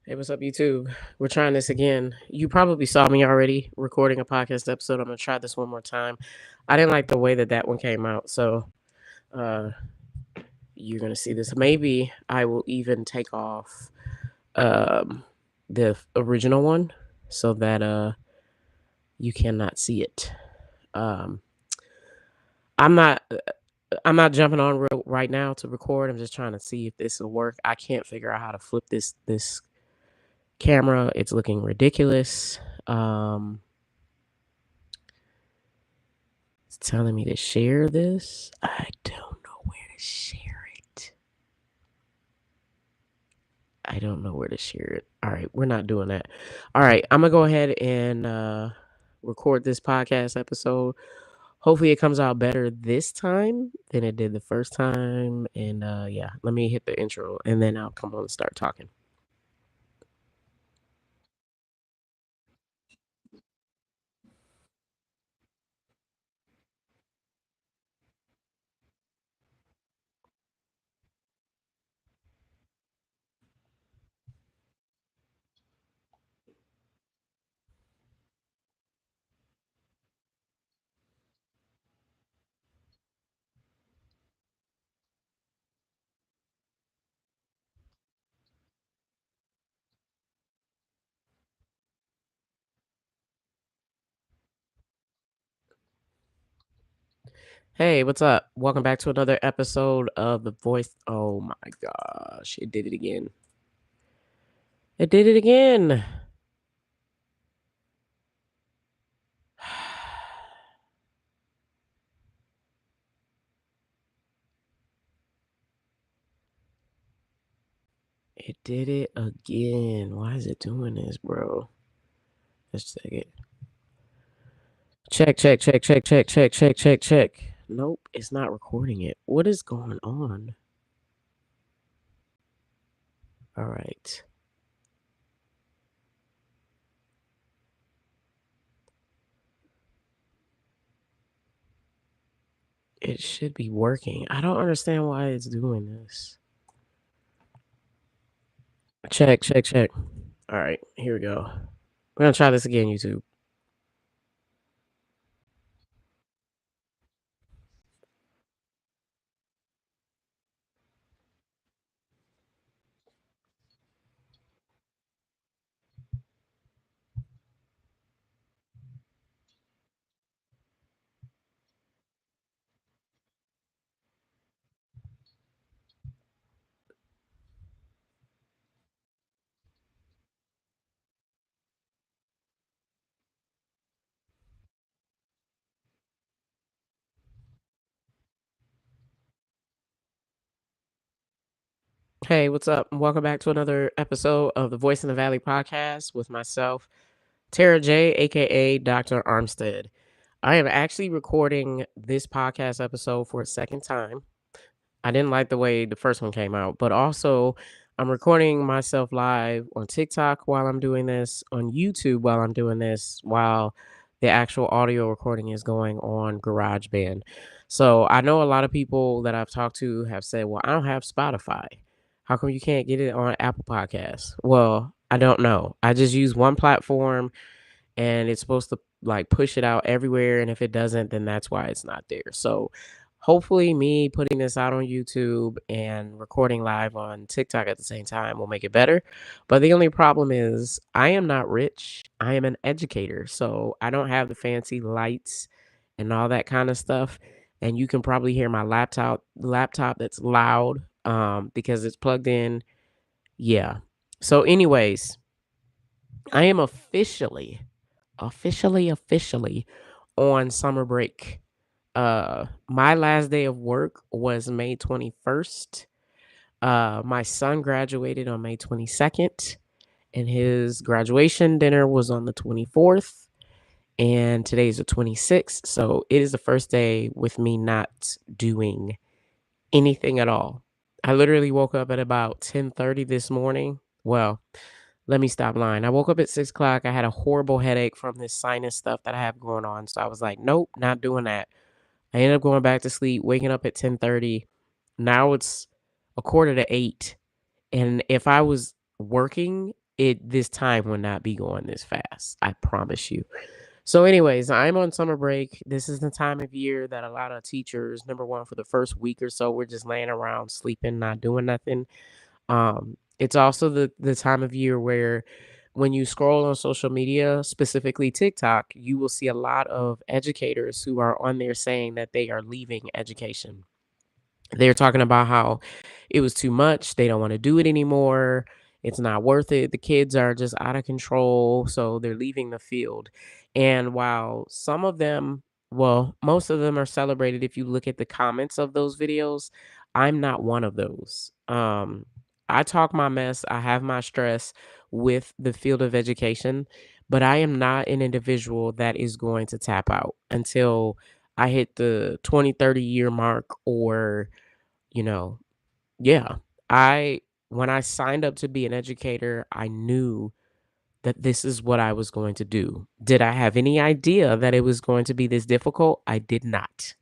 Hey, what's up, YouTube? We're trying this again. You probably saw me already recording a podcast episode. I'm gonna try this one more time. I didn't like the way that one came out, so uh, you're gonna see this. Maybe I will even take off um, the original one so that you cannot see it. Um, I'm not. I'm not jumping on right now to record. I'm just trying to see if this will work. I can't figure out how to flip this camera. It's looking ridiculous. It's telling me to share this. I don't know where to share it. I don't know where to share it. All right, we're not doing that. All right, I'm gonna go ahead and record this podcast episode. Hopefully, it comes out better this time than it did the first time. And yeah, let me hit the intro, and then I'll come on and start talking. Hey, what's up? Welcome back to another episode of The Voice. Oh my gosh, it did it again. It did it again. It did it again. Why is it doing this, bro? Let's check it. Check, check, check, check, check, check, check, check, check. Nope, it's not recording it. What is going on? All right. It should be working. I don't understand why it's doing this. Check, check, check. All right, here we go. We're gonna try this again, YouTube. Hey, what's up? Welcome back to another episode of the Voice in the Valley podcast with myself, Tara J, aka Dr. Armstead. I am actually recording this podcast episode for a second time. I didn't like the way the first one came out, but also I'm recording myself live on TikTok while I'm doing this, on YouTube while I'm doing this, while the actual audio recording is going on GarageBand. So I know a lot of people that I've talked to have said, well, I don't have Spotify. How come you can't get it on Apple Podcasts? Well, I don't know. I just use one platform and it's supposed to like push it out everywhere. And if it doesn't, then that's why it's not there. So hopefully, me putting this out on YouTube and recording live on TikTok at the same time will make it better. But the only problem is, I am not rich. I am an educator. So I don't have the fancy lights and all that kind of stuff. And you can probably hear my laptop that's loud because it's plugged in. Yeah. So, anyways, I am officially on summer break. My last day of work was May 21st. My son graduated on May 22nd, and his graduation dinner was on the 24th. And today's the 26th. So it is the first day with me not doing anything at all. I literally woke up at about 10:30 this morning. Well, let me stop lying. I woke up at 6 o'clock. I had a horrible headache from this sinus stuff that I have going on. So I was like, nope, not doing that. I ended up going back to sleep, waking up at 10:30. Now it's a quarter to 8. And if I was working this time will not be going this fast. I promise you. So, anyways, I'm on summer break. This is the time of year that a lot of teachers, number one, for the first week or so, we're just laying around sleeping, not doing nothing. It's also the time of year where when you scroll on social media, specifically TikTok, you will see a lot of educators who are on there saying that they are leaving education. They're talking about how it was too much, they don't wanna do it anymore, it's not worth it, the kids are just out of control, so they're leaving the field. And while some of them well, most of them are celebrated if you look at the comments of those videos, I'm not one of those. I talk my mess, I have my stress with the field of education, but I am not an individual that is going to tap out until I hit the 20, 30-year mark or you know, yeah. I when I signed up to be an educator, I knew that this is what I was going to do. Did I have any idea that it was going to be this difficult? I did not.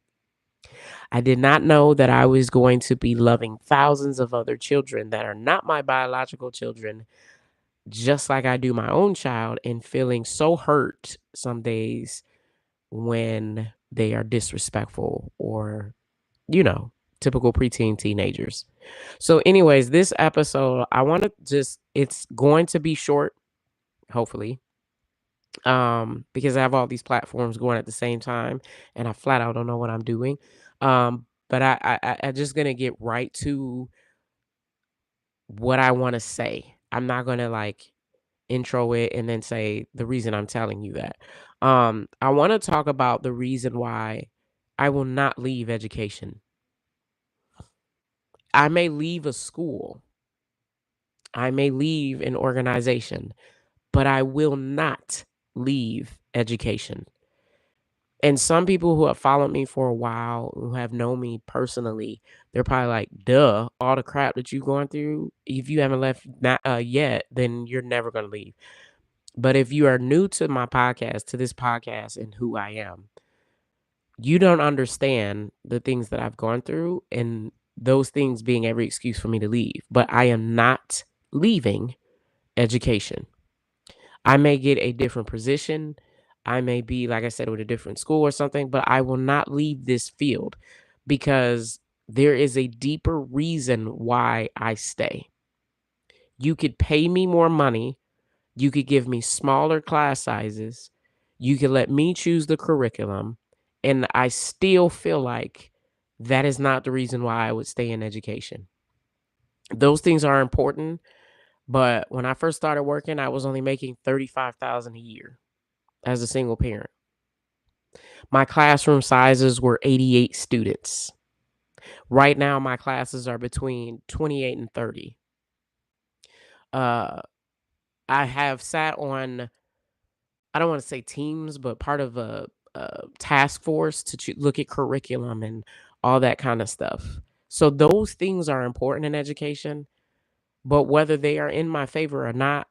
I did not know that I was going to be loving thousands of other children that are not my biological children, just like I do my own child, and feeling so hurt some days when they are disrespectful or, you know, typical preteen teenagers. So, anyways, this episode, I want to just, it's going to be short, hopefully, because I have all these platforms going at the same time and I flat out don't know what I'm doing. But I just gonna get right to what I want to say. I'm not gonna like intro it and then say the reason I'm telling you that. I want to talk about the reason why I will not leave education. I may leave a school, I may leave an organization, but I will not leave education. And some people who have followed me for a while, who have known me personally, they're probably like, duh, all the crap that you've gone through, if you haven't left not, yet, then you're never going to leave. But if you are new to my podcast, to this podcast and who I am, you don't understand the things that I've gone through and those things being every excuse for me to leave. But I am not leaving education. I may get a different position. I may be, like I said, with a different school or something, but I will not leave this field because there is a deeper reason why I stay. You could pay me more money. You could give me smaller class sizes. You could let me choose the curriculum. And I still feel like that is not the reason why I would stay in education. Those things are important, but when I first started working, I was only making 35,000 a year as a single parent. My classroom sizes were 88 students. Right now, my classes are between 28 and 30. Uh, I have sat on, I don't want to say teams, but part of a task force to look at curriculum and all that kind of stuff. So those things are important in education, but whether they are in my favor or not,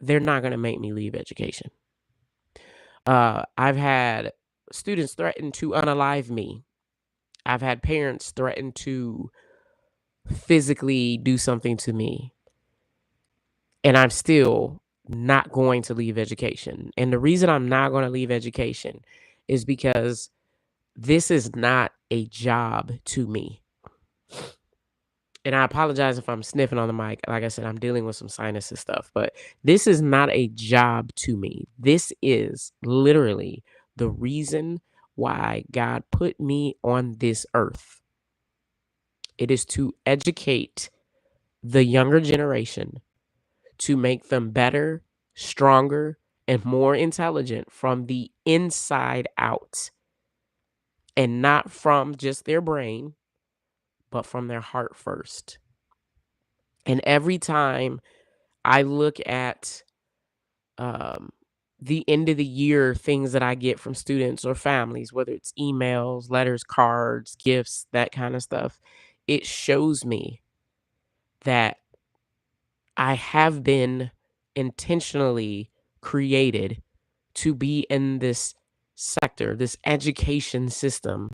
they're not going to make me leave education. I've had students threaten to unalive me. I've had parents threaten to physically do something to me, and I'm still not going to leave education. And the reason I'm not going to leave education is because this is not a job to me. And I apologize if I'm sniffing on the mic. Like I said, I'm dealing with some sinus and stuff, but this is not a job to me. This is literally the reason why God put me on this earth. It is to educate the younger generation to make them better, stronger, and more intelligent from the inside out, and not from just their brain, but from their heart first. And every time I look at um, the end of the year things that I get from students or families, whether it's emails, letters, cards, gifts, that kind of stuff, it shows me that I have been intentionally created to be in this sector, this education system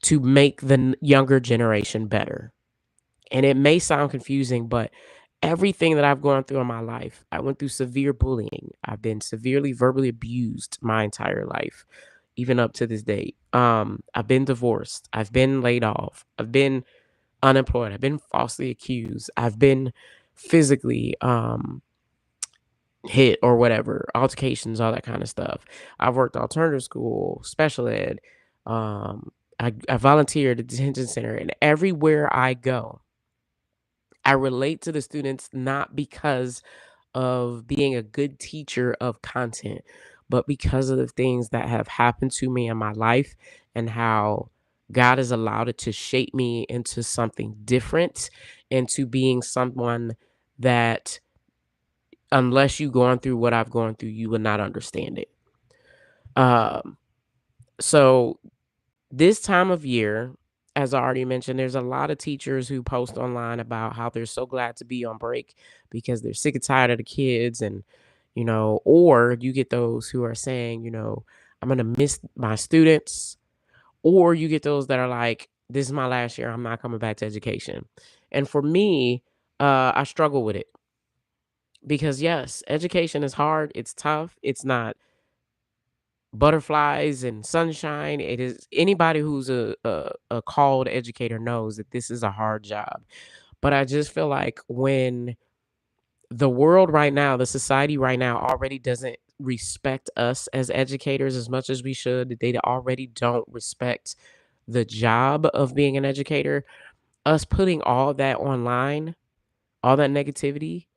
to make the younger generation better. And it may sound confusing, but everything that I've gone through in my life. I went through severe bullying. I've been severely verbally abused my entire life, even up to this date. I've been divorced. I've been laid off. I've been unemployed. I've been falsely accused. I've been physically hit or whatever, altercations, all that kind of stuff. I've worked alternative school, special ed. I volunteered at detention center, and everywhere I go, I relate to the students not because of being a good teacher of content, but because of the things that have happened to me in my life and how God has allowed it to shape me into something different, into being someone that, unless you gone through what I've gone through, you would not understand it. Um, so this time of year, as I already mentioned, there's a lot of teachers who post online about how they're so glad to be on break because they're sick and tired of the kids, and or you get those who are saying, I'm gonna miss my students, or you get those that are like, this is my last year, I'm not coming back to education. And for me, I struggle with it because yes, education is hard, it's tough, it's not butterflies and sunshine. It is, anybody who's a called educator knows that this is a hard job. But I just feel like when the world right now, the society right now already doesn't respect us as educators as much as we should, they already don't respect the job of being an educator. Us putting all that online, all that negativity,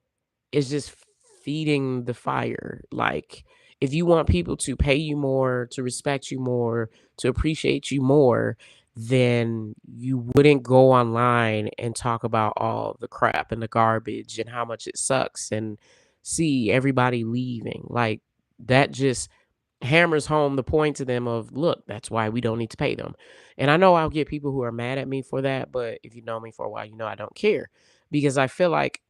is just feeding the fire. Like, if you want people to pay you more, to respect you more, to appreciate you more, then you wouldn't go online and talk about all the crap and the garbage and how much it sucks and see everybody leaving. Like, that just hammers home the point to them of, look, that's why we don't need to pay them. And I know I'll get people who are mad at me for that, but if you know me for a while, I don't care, because I feel like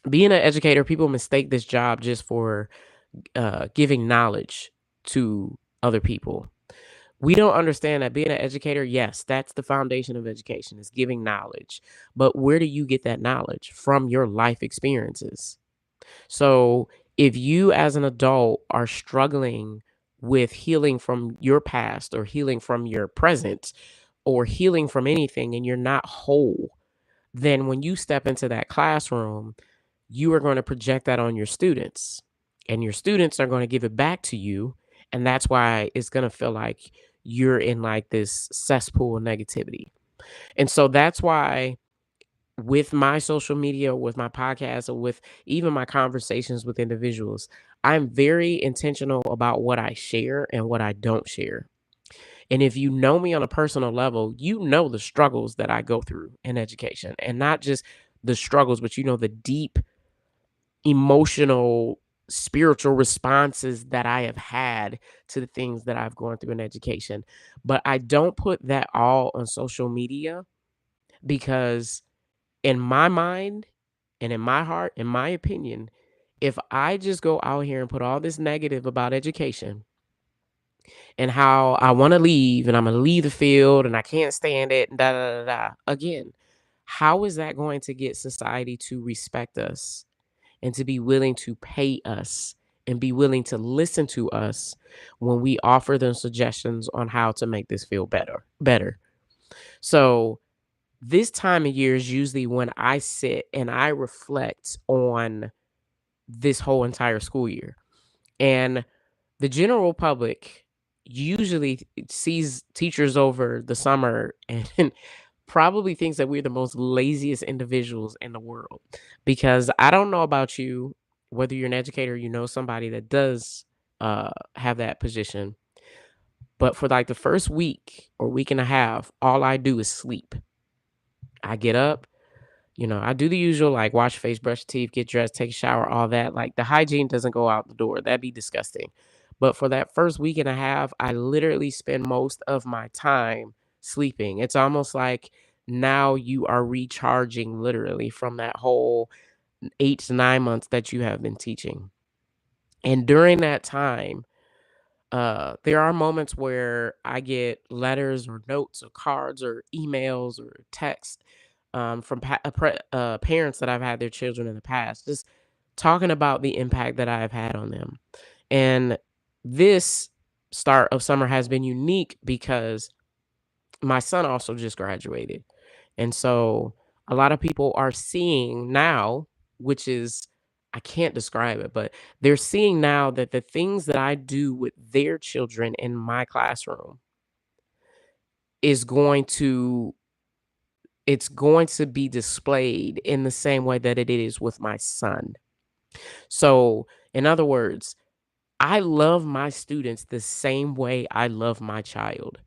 being an educator, people mistake this job just for giving knowledge to other people. We don't understand that being an educator, yes, that's the foundation of education, is giving knowledge. But where do you get that knowledge? From your life experiences. So if you as an adult are struggling with healing from your past or healing from your present or healing from anything and you're not whole, then when you step into that classroom, you are going to project that on your students, and your students are going to give it back to you. And that's why it's going to feel like you're in like this cesspool of negativity. And so that's why, with my social media, with my podcast, or with even my conversations with individuals, I'm very intentional about what I share and what I don't share. And if you know me on a personal level, you know the struggles that I go through in education, and not just the struggles, but the deep emotional, spiritual responses that I have had to the things that I've gone through in education. But I don't put that all on social media, because in my mind and in my heart, in my opinion, if I just go out here and put all this negative about education and how I want to leave and I'm going to leave the field and I can't stand it, and da da da da, again, how is that going to get society to respect us and to be willing to pay us and be willing to listen to us when we offer them suggestions on how to make this feel better? So this time of year is usually when I sit and I reflect on this whole entire school year. And the general public usually sees teachers over the summer and probably thinks that we're the most laziest individuals in the world. Because I don't know about you, whether you're an educator, somebody that does have that position, but for like the first week or week and a half, all I do is sleep. I get up, I do the usual, like wash your face, brush your teeth, get dressed, take a shower, all that. Like, the hygiene doesn't go out the door. That'd be disgusting. But for that first week and a half, I literally spend most of my time sleeping. It's almost like now you are recharging literally from that whole 8 to 9 months that you have been teaching. And during that time, there are moments where I get letters or notes or cards or emails or texts from parents that I've had their children in the past, just talking about the impact that I've had on them. And this start of summer has been unique because my son also just graduated. And so a lot of people are seeing now, which is, I can't describe it, but they're seeing now that the things that I do with their children in my classroom is going to it's going to be displayed in the same way that it is with my son. So, in other words, I love my students the same way I love my child.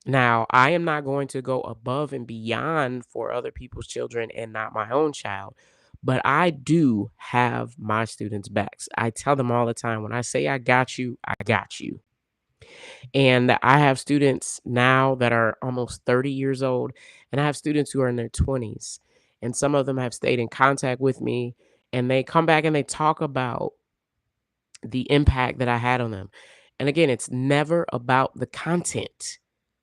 Now, I am not going to go above and beyond for other people's children and not my own child, but I do have my students' backs. I tell them all the time, when I say I got you, I got you. And I have students now that are almost 30 years old, and I have students who are in their 20s. And some of them have stayed in contact with me, and they come back and they talk about the impact that I had on them. And again, it's never about the content.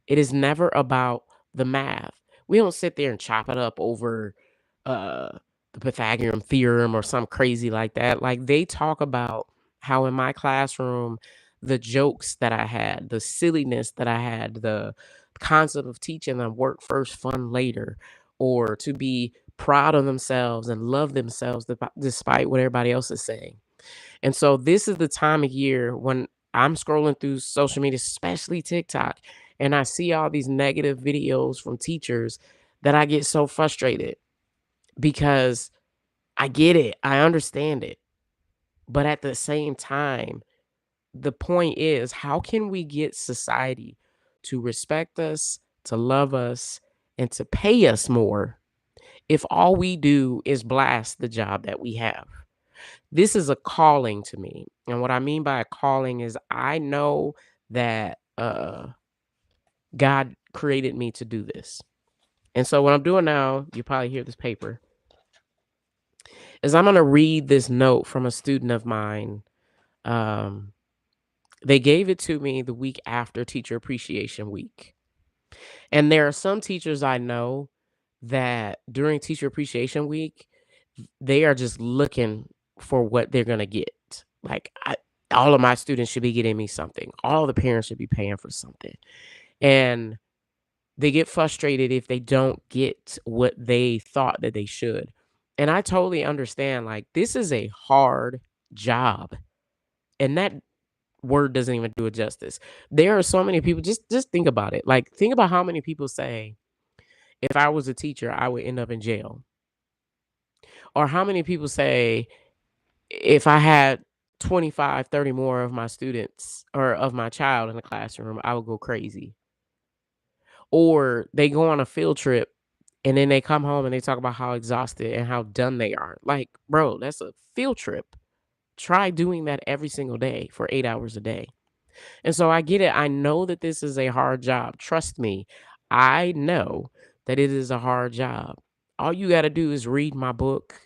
It is never about the math. We don't sit there and chop it up over uh the Pythagorean theorem or something crazy like that. Like they talk about how in my classroom the jokes that I had, the silliness that I had, the concept of teaching them work first, fun later, or to be proud of themselves and love themselves despite what everybody else is saying. And so this is the time of year when I'm scrolling through social media, especially TikTok, and I see all these negative videos from teachers that I get so frustrated because I get it, I understand it. But at the same time, the point is, how can we get society to respect us, to love us, and to pay us more if all we do is blast the job that we have? This is a calling to me. And what I mean by a calling is I know that God created me to do this. And so what I'm doing now, you probably hear this paper, is I'm going to read this note from a student of mine. Um, they gave it to me the week after Teacher Appreciation Week. And there are some teachers I know that during Teacher Appreciation Week, they are just looking for what they're going to get. Like, all of my students should be getting me something. All the parents should be paying for something. And they get frustrated if they don't get what they thought that they should. And I totally understand, like, this is a hard job. And that word doesn't even do it justice. There are so many people, just think about it. Like, think about how many people say, if I was a teacher, I would end up in jail. Or how many people say, if I had 25, 30 more of my students or of my child in the classroom, I would go crazy. Or they go on a field trip and then they come home and they talk about how exhausted and how done they are. Like, bro, that's a field trip. Try doing that every single day for 8 hours a day. And so I get it. I know that this is a hard job. Trust me, I know that it is a hard job. All you got to do is read my book,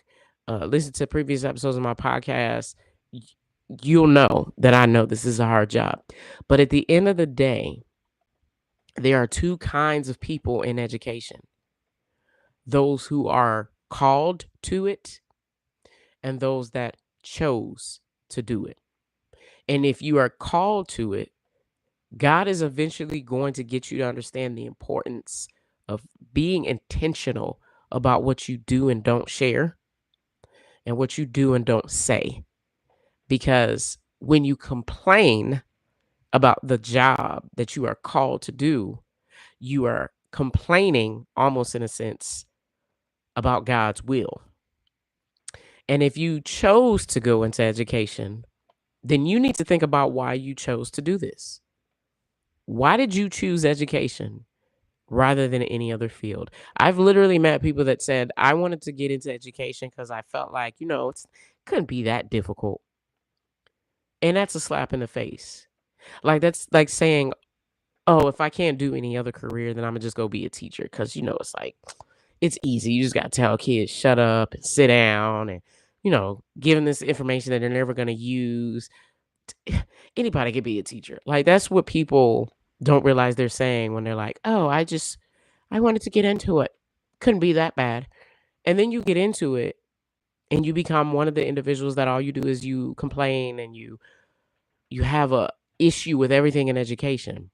listen to previous episodes of my podcast. You'll know that I know this is a hard job. But at the end of the day, there are two kinds of people in education: those who are called to it and those that chose to do it. And if you are called to it, God is eventually going to get you to understand the importance of being intentional about what you do and don't share and what you do and don't say. Because when you complain about the job that you are called to do, you are complaining almost in a sense about God's will. And if you chose to go into education, then you need to think about why you chose to do this. Why did you choose education rather than any other field? I've literally met people that said, I wanted to get into education because I felt like, it couldn't be that difficult. And that's a slap in the face. Like, that's like saying, oh, if I can't do any other career, then I'm gonna just go be a teacher. Cause it's like, it's easy. You just gotta tell kids, shut up and sit down and, give them this information that they're never gonna use. Anybody could be a teacher. Like, that's what people don't realize they're saying when they're like, oh, I wanted to get into it. Couldn't be that bad. And then you get into it and you become one of the individuals that all you do is you complain and you have a issue with everything in education.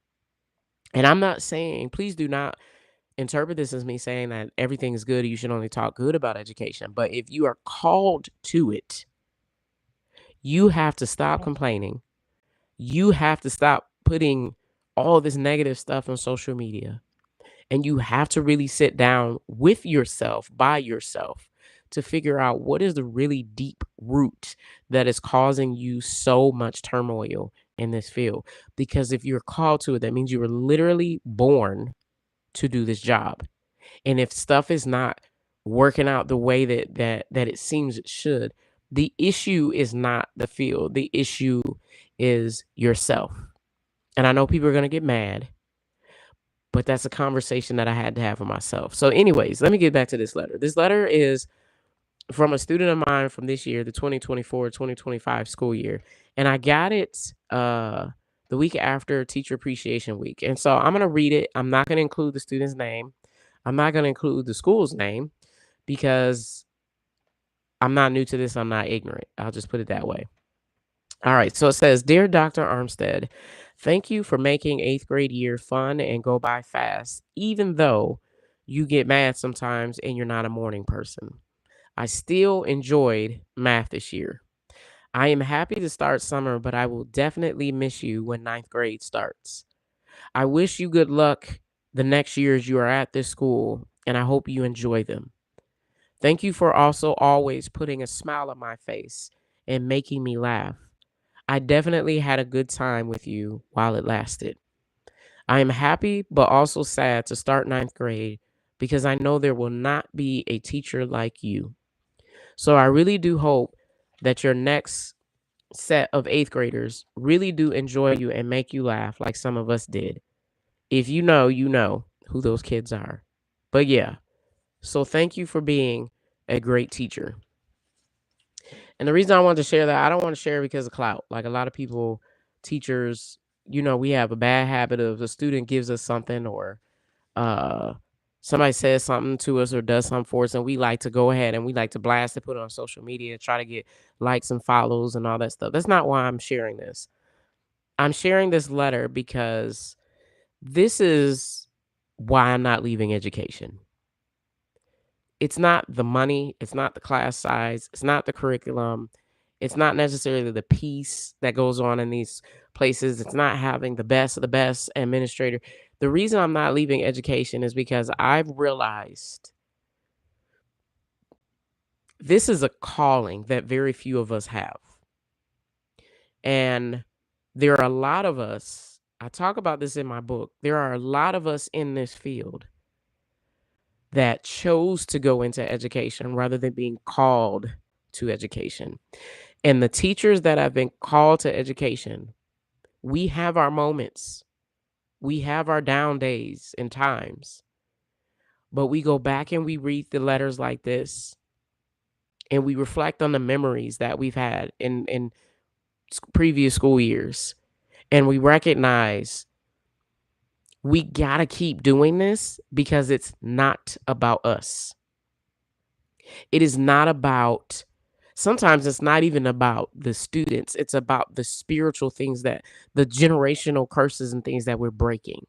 And I'm not saying, please do not interpret this as me saying that everything is good. You should only talk good about education. But if you are called to it, you have to stop complaining. You have to stop putting all this negative stuff on social media. And you have to really sit down with yourself, by yourself, to figure out what is the really deep root that is causing you so much turmoil in this field. Because if you're called to it, that means you were literally born to do this job. And if stuff is not working out the way that it seems it should, the issue is not the field. The issue is yourself. And I know people are going to get mad, but that's a conversation that I had to have with myself. So anyways, let me get back to this letter. This letter is from a student of mine from this year, the 2024-2025 school year. And I got it the week after Teacher Appreciation Week. And so I'm going to read it. I'm not going to include the student's name. I'm not going to include the school's name because I'm not new to this. I'm not ignorant. I'll just put it that way. All right. So it says, Dear Dr. Armstead, thank you for making 8th grade year fun and go by fast, even though you get mad sometimes and you're not a morning person. I still enjoyed math this year. I am happy to start summer, but I will definitely miss you when 9th grade starts. I wish you good luck the next years you are at this school, and I hope you enjoy them. Thank you for also always putting a smile on my face and making me laugh. I definitely had a good time with you while it lasted. I am happy but also sad to start 9th grade because I know there will not be a teacher like you. So I really do hope that your next set of 8th graders really do enjoy you and make you laugh like some of us did. If you know who those kids are. But yeah, so thank you for being a great teacher. And the reason I wanted to share that, I don't want to share because of clout. Like a lot of people, teachers, we have a bad habit of the student gives us something or uh somebody says something to us or does something for us, and we like to go ahead and we like to blast it, put it on social media, try to get likes and follows and all that stuff. That's not why I'm sharing this. I'm sharing this letter because this is why I'm not leaving education. It's not the money, it's not the class size, it's not the curriculum, it's not necessarily the peace that goes on in these places. It's not having the best of the best administrator. The reason I'm not leaving education is because I've realized this is a calling that very few of us have. And there are a lot of us, I talk about this in my book, there are a lot of us in this field that chose to go into education rather than being called to education. And the teachers that have been called to education, we have our moments. We have our down days and times. But we go back and we read the letters like this and we reflect on the memories that we've had in previous school years. And we recognize we got to keep doing this because it's not about us. It is not about, sometimes it's not even about the students. It's about the spiritual things that the generational curses and things that we're breaking.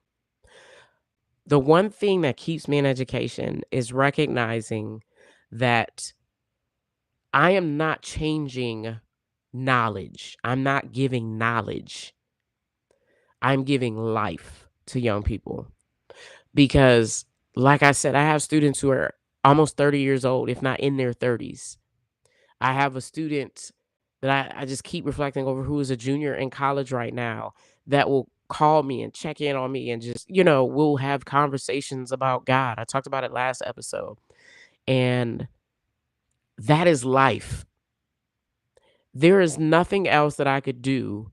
The one thing that keeps me in education is recognizing that I am not changing knowledge. I'm not giving knowledge. I'm giving life to young people because, like I said, I have students who are almost 30 years old, if not in their 30s. I have a student that I just keep reflecting over who is a junior in college right now that will call me and check in on me and just, we'll have conversations about God. I talked about it last episode. And that is life. There is nothing else that I could do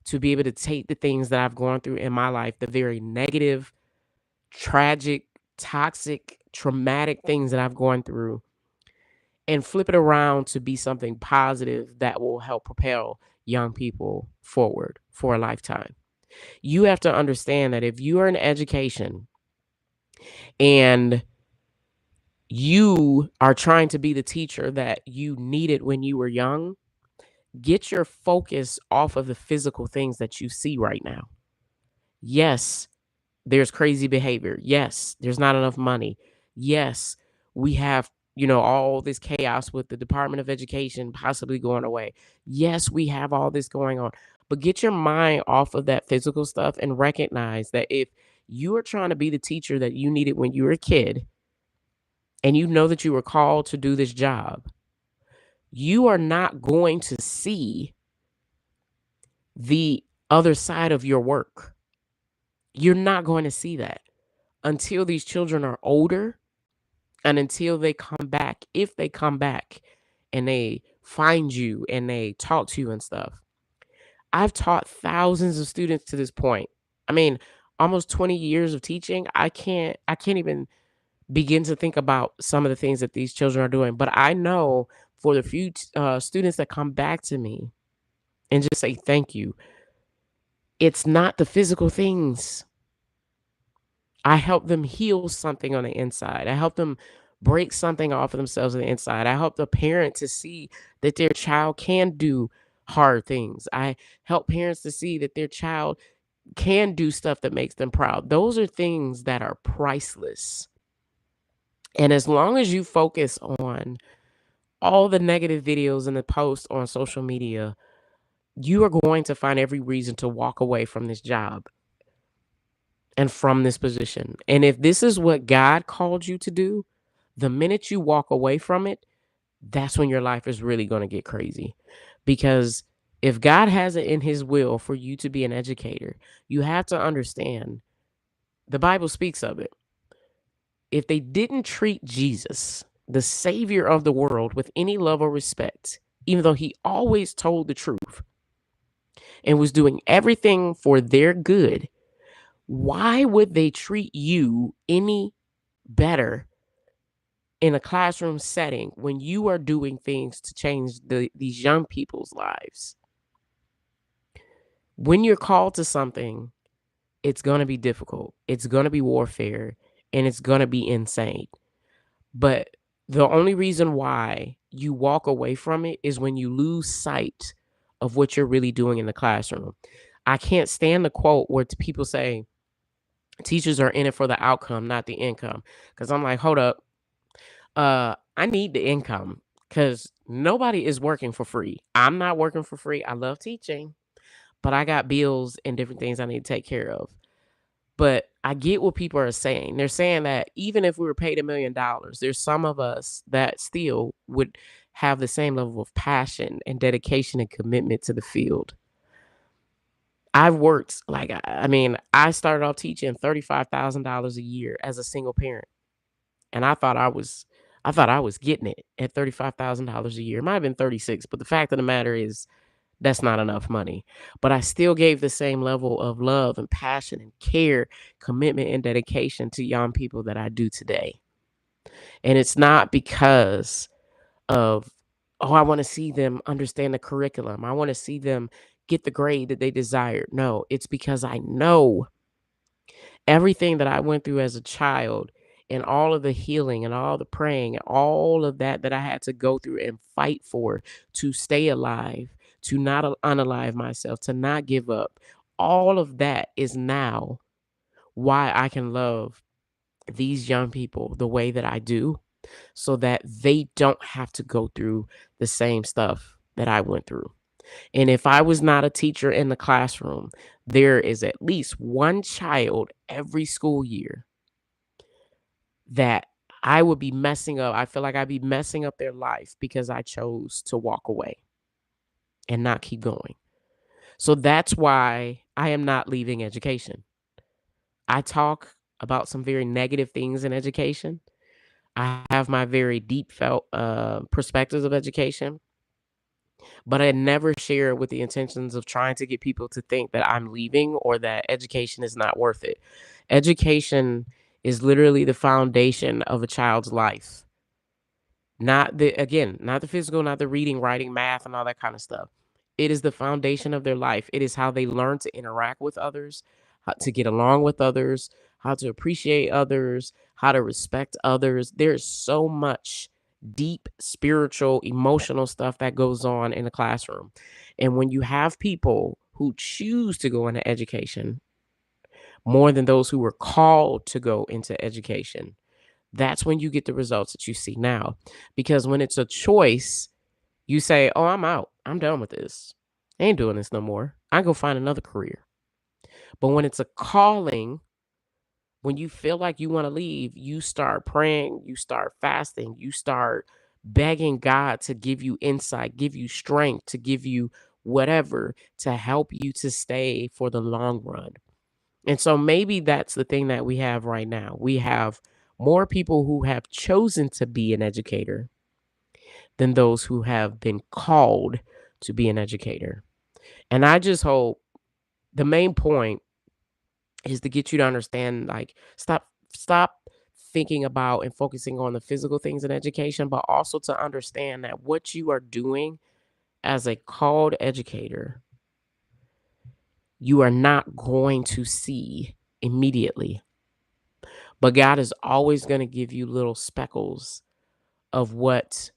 to be able to take the things that I've gone through in my life, the very negative, tragic, toxic, traumatic things that I've gone through, and flip it around to be something positive that will help propel young people forward for a lifetime. You have to understand that if you are in education and you are trying to be the teacher that you needed when you were young, get your focus off of the physical things that you see right now. Yes, there's crazy behavior. Yes, there's not enough money. Yes, we have, all this chaos with the Department of Education possibly going away. Yes, we have all this going on. But get your mind off of that physical stuff and recognize that if you are trying to be the teacher that you needed when you were a kid and you know that you were called to do this job, you are not going to see the other side of your work. You're not going to see that until these children are older and until they come back, if they come back and they find you and they talk to you and stuff. I've taught thousands of students to this point. I mean, almost 20 years of teaching. I can't even begin to think about some of the things that these children are doing, but I know for the few students that come back to me and just say thank you, it's not the physical things. I help them heal something on the inside. I help them break something off of themselves on the inside. I help the parent to see that their child can do hard things. I help parents to see that their child can do stuff that makes them proud. Those are things that are priceless. And as long as you focus on all the negative videos and the posts on social media, you are going to find every reason to walk away from this job and from this position. And if this is what God called you to do, the minute you walk away from it, that's when your life is really going to get crazy. Because if God has it in his will for you to be an educator, you have to understand the Bible speaks of it. If they didn't treat Jesus, the savior of the world, with any love or respect, even though he always told the truth and was doing everything for their good, why would they treat you any better in a classroom setting when you are doing things to change these young people's lives? When you're called to something, it's going to be difficult. It's going to be warfare and it's going to be insane. But the only reason why you walk away from it is when you lose sight of what you're really doing in the classroom. I can't stand the quote where people say teachers are in it for the outcome, not the income. Because I'm like, hold up. I need the income because nobody is working for free. I'm not working for free. I love teaching, but I got bills and different things I need to take care of. But I get what people are saying. They're saying that even if we were paid $1 million, there's some of us that still would have the same level of passion and dedication and commitment to the field. I've worked I started off teaching $35,000 a year as a single parent, and I thought I was getting it at $35,000 a year. It might have been 36, but the fact of the matter is that's not enough money. But I still gave the same level of love and passion and care, commitment and dedication to young people that I do today. And it's not because of, oh, I want to see them understand the curriculum. I want to see them get the grade that they desire. No, it's because I know everything that I went through as a child and all of the healing and all the praying and all of that I had to go through and fight for to stay alive, to not unalive myself, to not give up. All of that is now why I can love these young people the way that I do so that they don't have to go through the same stuff that I went through. And if I was not a teacher in the classroom, there is at least one child every school year that I would be messing up. I feel like I'd be messing up their life because I chose to walk away and not keep going. So that's why I am not leaving education. I talk about some very negative things in education. I have my very deep felt perspectives of education, but I never share it with the intentions of trying to get people to think that I'm leaving or that education is not worth it. Education is literally the foundation of a child's life. Not the physical, not the reading, writing, math, and all that kind of stuff. It is the foundation of their life. It is how they learn to interact with others, how to get along with others, how to appreciate others, how to respect others. There's so much deep spiritual, emotional stuff that goes on in the classroom. And when you have people who choose to go into education more than those who were called to go into education, that's when you get the results that you see now. Because when it's a choice, you say, "Oh, I'm out. I'm done with this. I ain't doing this no more. I go find another career." But when it's a calling, when you feel like you want to leave, you start praying, you start fasting, you start begging God to give you insight, give you strength, to give you whatever to help you to stay for the long run. And so maybe that's the thing that we have right now. We have more people who have chosen to be an educator than those who have been called to be an educator. And I just hope the main point is to get you to understand, like, stop thinking about and focusing on the physical things in education, but also to understand that what you are doing as a called educator, you are not going to see immediately. But God is always going to give you little speckles of what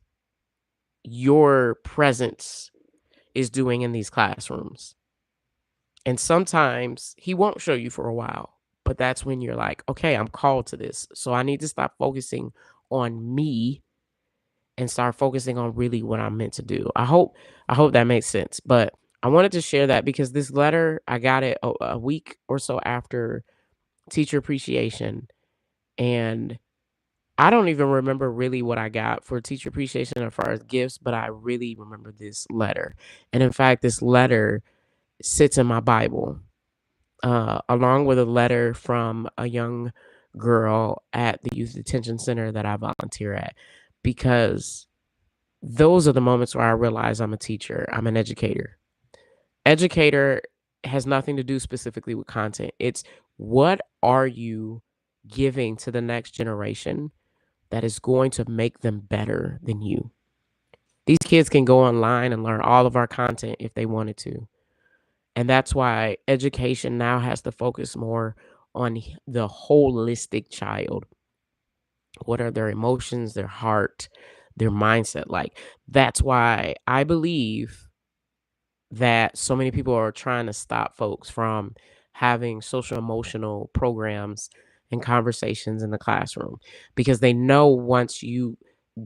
your presence is doing in these classrooms. And sometimes he won't show you for a while, but that's when you're like, okay, I'm called to this. So I need to stop focusing on me and start focusing on really what I'm meant to do. I hope that makes sense. But I wanted to share that because this letter, I got it a week or so after teacher appreciation. And I don't even remember really what I got for teacher appreciation as far as gifts, but I really remember this letter. And in fact, this letter sits in my Bible, along with a letter from a young girl at the youth detention center that I volunteer at, because those are the moments where I realize I'm a teacher, I'm an educator. Educator has nothing to do specifically with content. It's what are you giving to the next generation that is going to make them better than you? These kids can go online and learn all of our content if they wanted to. And that's why education now has to focus more on the holistic child. What are their emotions, their heart, their mindset like? That's why I believe that so many people are trying to stop folks from having social emotional programs and conversations in the classroom, because they know once you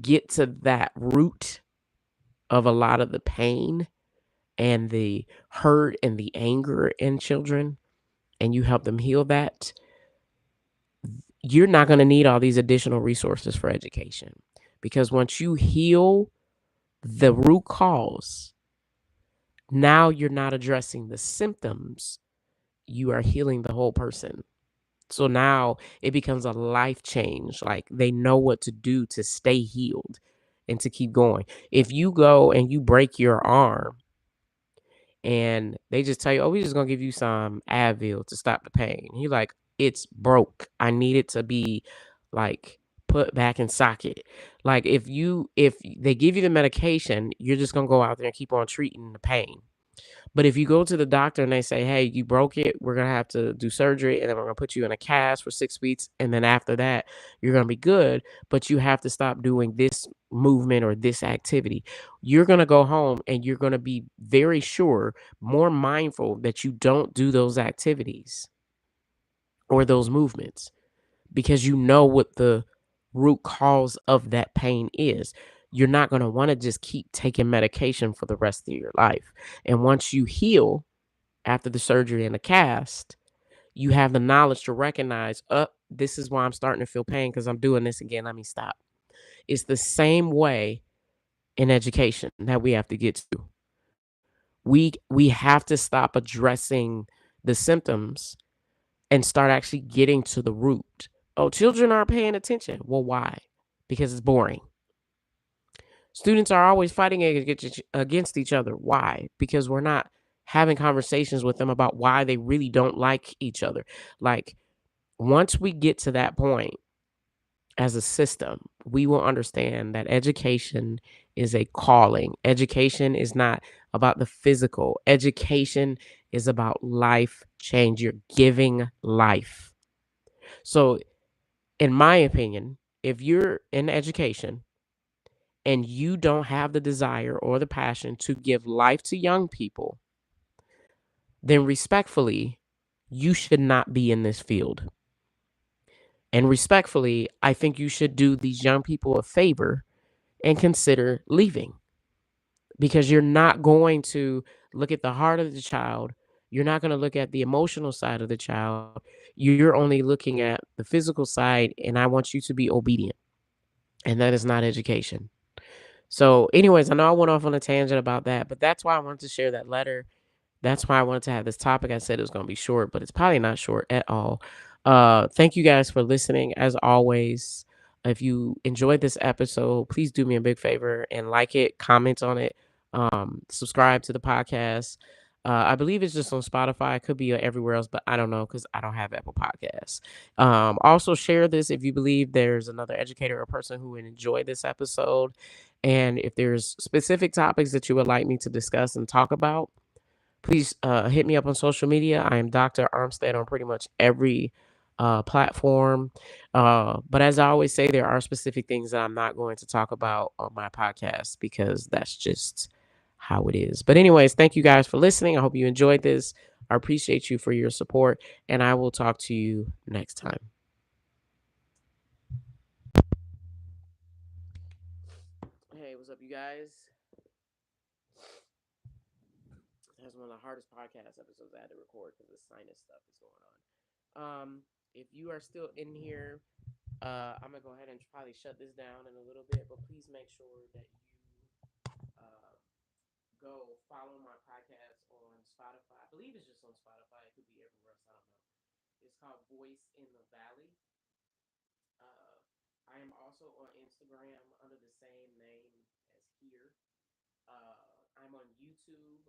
get to that root of a lot of the pain and the hurt and the anger in children, and you help them heal that, you're not going to need all these additional resources for education. Because once you heal the root cause, now you're not addressing the symptoms, you are healing the whole person. So now it becomes a life change. Like they know what to do to stay healed and to keep going. If you go and you break your arm and they just tell you, "Oh, we're just gonna give you some Advil to stop the pain." You're like, "It's broke. I need it to be like put back in socket." Like if they give you the medication, you're just gonna go out there and keep on treating the pain. But if you go to the doctor and they say, "Hey, you broke it. We're gonna have to do surgery, and then we're gonna put you in a cast for 6 weeks, and then after that, you're gonna be good. But you have to stop doing this movement or this activity." You're gonna go home and you're gonna be very sure, more mindful that you don't do those activities or those movements, because you know what the root cause of that pain is. You're not going to want to just keep taking medication for the rest of your life. And once you heal after the surgery and the cast, you have the knowledge to recognize, this is why I'm starting to feel pain because I'm doing this again. Let me stop. It's the same way in education that we have to get to. We have to stop addressing the symptoms and start actually getting to the root. Oh, children aren't paying attention. Well, why? Because it's boring. Students are always fighting against each other. Why? Because we're not having conversations with them about why they really don't like each other. Like, once we get to that point as a system, we will understand that education is a calling. Education is not about the physical, education is about life change. You're giving life. So, in my opinion, if you're in education and you don't have the desire or the passion to give life to young people, then respectfully, you should not be in this field. And respectfully, I think you should do these young people a favor and consider leaving, because you're not going to look at the heart of the child. You're not going to look at the emotional side of the child. You're only looking at the physical side, and I want you to be obedient. And that is not education. So, anyways, I know I went off on a tangent about that, but that's why I wanted to share that letter. That's why I wanted to have this topic. I said it was going to be short, but it's probably not short at all. Thank you guys for listening. As always, if you enjoyed this episode, please do me a big favor and like it, comment on it, subscribe to the podcast. I believe it's just on Spotify. It could be everywhere else, but I don't know because I don't have Apple Podcasts. Also, share this if you believe there's another educator or person who would enjoy this episode. And if there's specific topics that you would like me to discuss and talk about, please hit me up on social media. I am Dr. Armstead on pretty much every platform. But as I always say, there are specific things that I'm not going to talk about on my podcast because that's just how it is. But, anyways, thank you guys for listening. I hope you enjoyed this. I appreciate you for your support, and I will talk to you next time. Hey, what's up, you guys? That's one of the hardest podcast episodes I had to record because the sinus stuff is going on. If you are still in here, I'm gonna go ahead and probably shut this down in a little bit, but please make sure that you uh, go follow my podcast on Spotify. I believe it's just on Spotify. It could be everywhere else. I don't know. It's called Voice in the Valley. Uh, I am also on Instagram under the same name as here. I'm on YouTube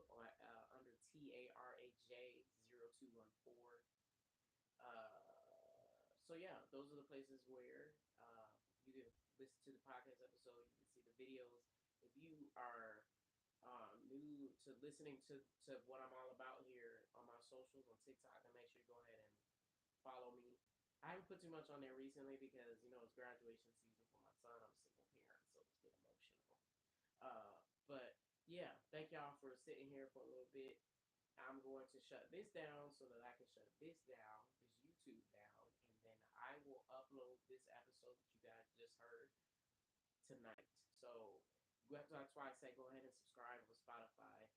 under TARAJ0214. So yeah, those are the places where you can listen to the podcast episode. You can see the videos. If you are new to listening to what I'm all about here on my socials on TikTok, then make sure you go ahead and follow me. I haven't put too much on there recently because it's graduation season for my son. I'm a single parent, so it's getting emotional. But yeah, thank y'all for sitting here for a little bit. I'm going to shut this down so that I can shut this down, this YouTube down, and then I will upload this episode that you guys just heard tonight. So that's why I say go ahead and subscribe on Spotify,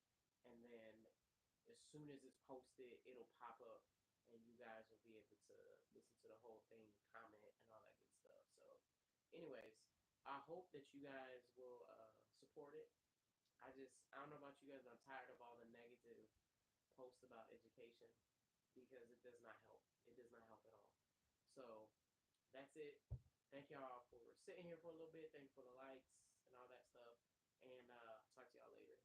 and then as soon as it's posted, it'll pop up, and you guys will be able to listen to the whole thing, comment, and all that good stuff. So, anyways, I hope that you guys will support it. I don't know about you guys, but I'm tired of all the negative posts about education because it does not help. It does not help at all. So that's it. Thank y'all for sitting here for a little bit. Thank you for the likes and all that stuff. And talk to y'all later.